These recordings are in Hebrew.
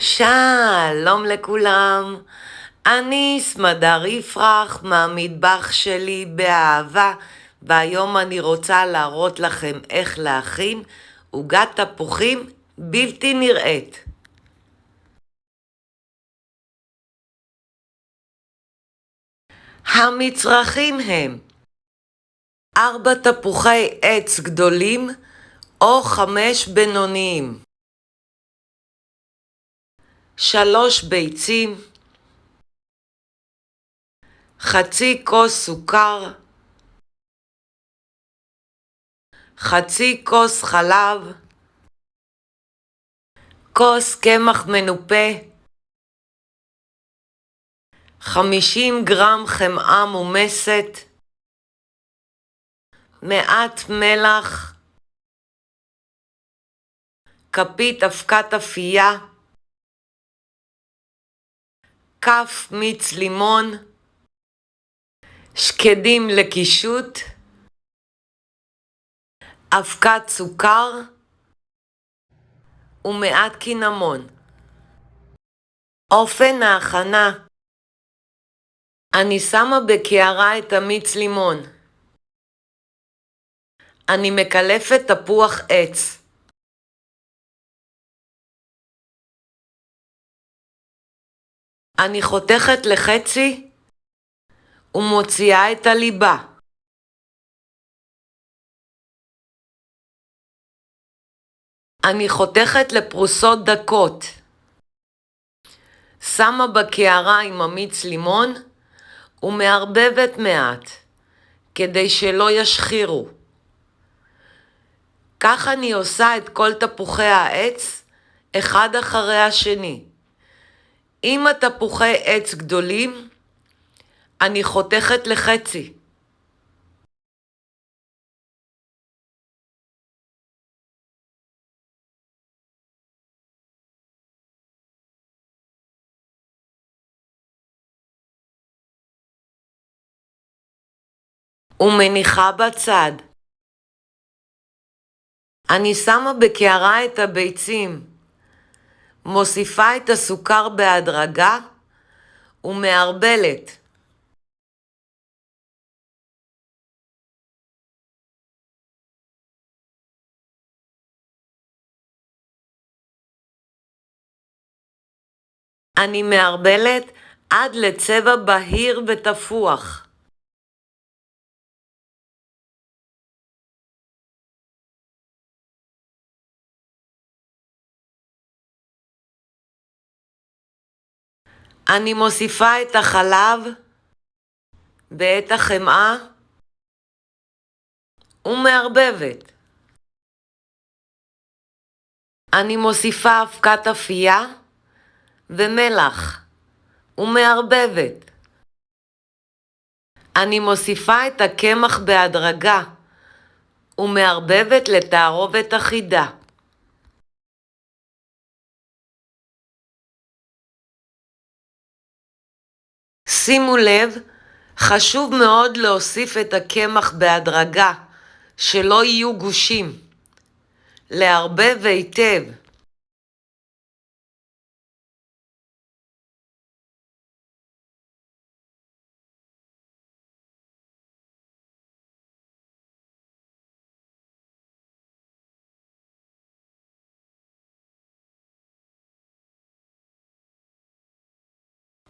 שלום לכולם, אני סמדר יפרח מהמטבח שלי באהבה, והיום אני רוצה להראות לכם איך להכין עוגת תפוחים בלתי נראית. המצרכים הם 4 תפוחי עץ גדולים או 5 בינוניים, 3 ביצים, חצי כוס סוכר, חצי כוס חלב, כוס קמח מנופה, 50 גרם חמאה מומסת, מעט מלח, כפית אבקת אפייה, כף מיץ לימון, שקדים לקישוט, אבקת סוכר ומעט קינמון. אופן ההכנה: אני שמה בקערה את המיץ לימון. אני מקלפת תפוח עץ. אני חותכת לחצי ומוציאה את הליבה. אני חותכת לפרוסות דקות. שמה בקערה עם המיץ לימון ומערבבת מעט, כדי שלא ישחירו. כך אני עושה את כל תפוחי העץ, אחד אחרי השני. אם התפוחי עץ גדולים, אני חותכת לחצי. ומניחה בצד. אני שמה בקערה את הביצים, מוסיפה את הסוכר בהדרגה ומערבלת. אני מערבלת עד לצבע בהיר ותפוח. אני מוסיפה את החלב ואת החמאה ומערבבת. אני מוסיפה אבקת אפייה ומלח ומערבבת. אני מוסיפה את הקמח בהדרגה ומערבבת לתערובת אחידה. שימו לב, חשוב מאוד להוסיף את הקמח בהדרגה, שלא יהיו גושים. לערבב היטב.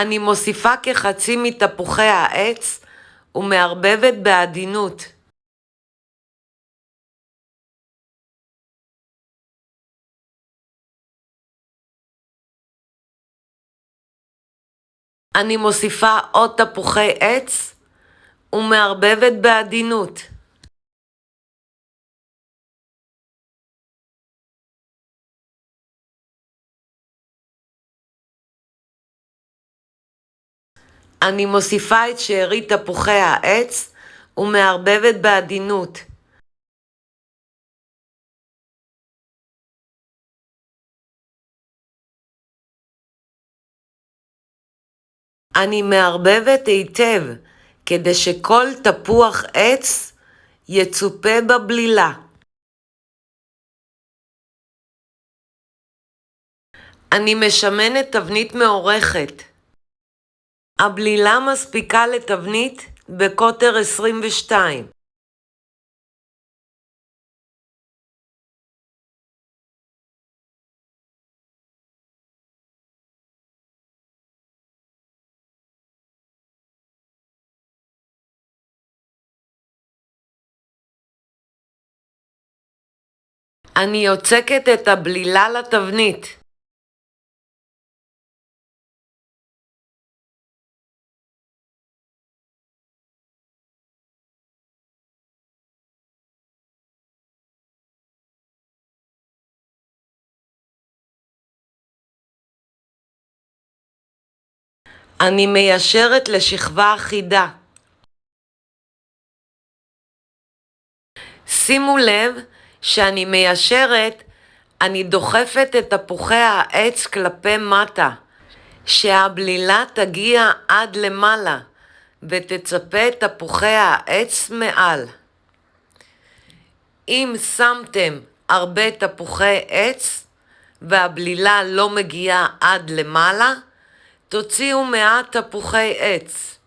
אני מוסיפה כחצי מתפוחי העץ ומערבבת בעדינות. אני מוסיפה עוד תפוחי עץ ומערבבת בעדינות. אני מוסיפה את שארית תפוחי העץ ומערבבת בעדינות. אני מערבבת היטב כדי שכל תפוח עץ יצופה בבלילה. אני משמנת תבנית מעורכת. הבלילה מספיקה לתבנית בקוטר 22. אני יוצקת את הבלילה לתבנית. אני מיישרת לשכבה אחידה. שימו לב שאני מיישרת, אני דוחפת את תפוחי העץ כלפי מטה, שהבלילה תגיע עד למעלה ותצפה את תפוחי העץ מעל. אם שמתם הרבה תפוחי עץ והבלילה לא מגיעה עד למעלה, תוציאו מעט תפוחי עץ.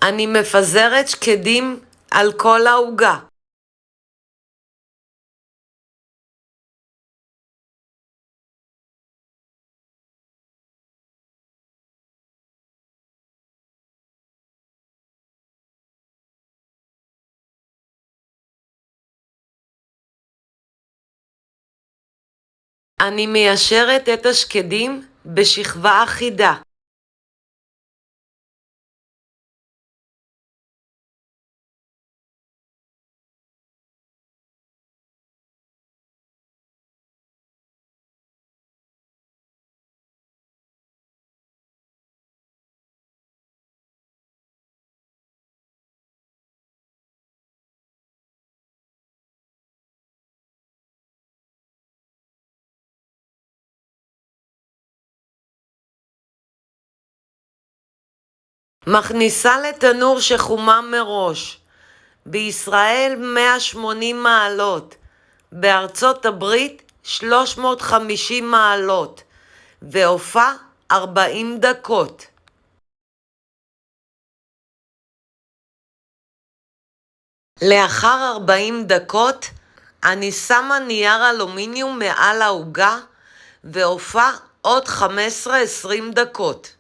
אני מפזרת שקדים על כל העוגה. אני מיישרת את השקדים בשכבה אחידה. מכניסה לתנור שחומם מראש. בישראל 180 מעלות, בארצות הברית 350 מעלות, ועופה 40 דקות. לאחר 40 דקות אני שמה נייר אלומיניום מעל העוגה ועופה עוד 15-20 דקות.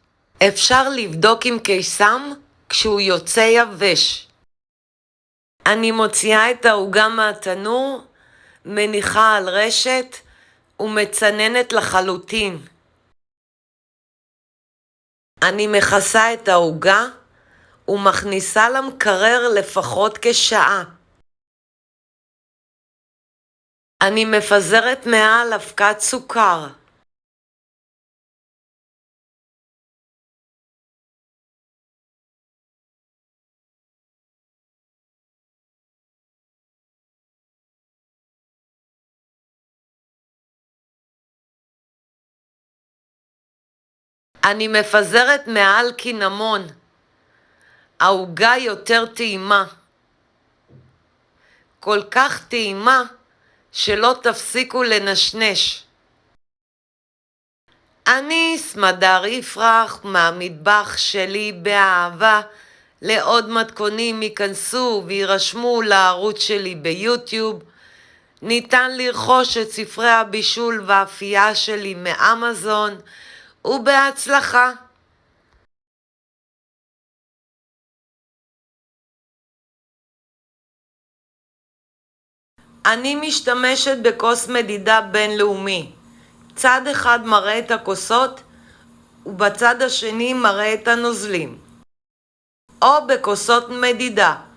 אפשר לבדוק עם קיסם כשהוא יוצא יבש. אני מוציאה את העוגה מהתנור, מניחה על רשת ומצננת לחלוטין. אני מכסה את העוגה ומכניסה למקרר לפחות כשעה. אני מפזרת מעל אבקת סוכר. אני מפזרת מעל קינמון. העוגה יותר טעימה. כל כך טעימה שלא תפסיקו לנשנש. אני סמדר יפרח מהמטבח שלי באהבה. לעוד מתכונים ייכנסו וירשמו לערוץ שלי ביוטיוב. ניתן לרכוש את ספרי הבישול והאפייה שלי מאמזון, ובהצלחה. אני משתמשת בכוס מדידה בינלאומי. צד אחד מראה את הכוסות ובצד השני מראה את הנוזלים. או בכוסות מדידה.